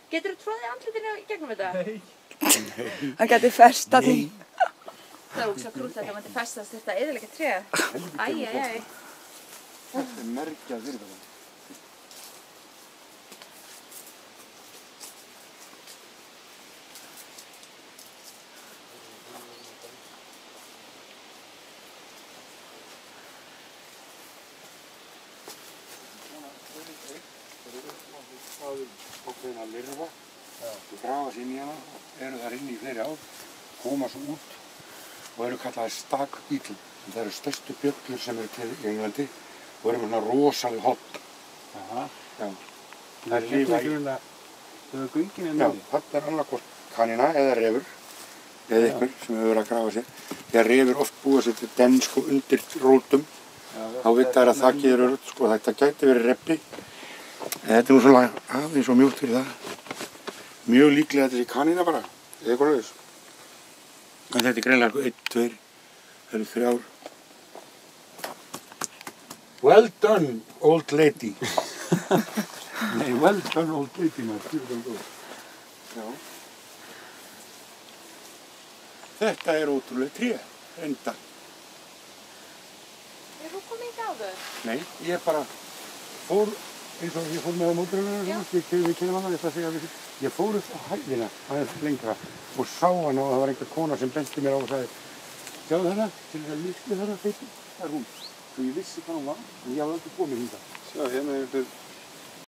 Geturðu troðið andlitinu í gegnum þetta? Nei. Það geti festað því. Það er ógeðslega krútt að það myndi festast þetta eyðileggja tréð. Æ. Þetta er mergjað fyrir það. Ákveðin að lirfa og grafa sér inn í hana, eru þar inni í fleiri ár, koma svo út og eru kallaðir stakbíll. Það eru stærstu bjöllur sem eru til í Englandi og eru með svona rosaleg hopp. Aha. Já. Það er lifa í... Þau eru göngin en Já, þarna er annarkvort kanína eða refur eða ykkur sem hefur verið að grafa sér. Þegar refur oft búa sér til den sko undir rótum, þá vita þær að þakið er öruggt sko, þetta gæti verið reppi. En þetta er nú svona aðeins og mjúkt fyrir það. Mjög líklega þetta sé kanína bara, eða eitthvað laus. En þetta er greinlega 1, 2, það eru 3. Well done, old lady. Nei, well done, old lady, maður. Já. Þetta er ótrúlega tré, enda. Er þú komið hingað áður? Nei, ég bara fór, eins og ég fór með mótorhjólinu og við kynum hana, ég fór upp á hæðina aðeins lengra og sá hana og það var einhver kona sem benti mér á og sagði sjáðu hana, til þess að líkti þarna feiti, það er hún. Svo ég vissi hvað hún var, en ég hafði aldrei komið hingað. Sjá, hérna er einhver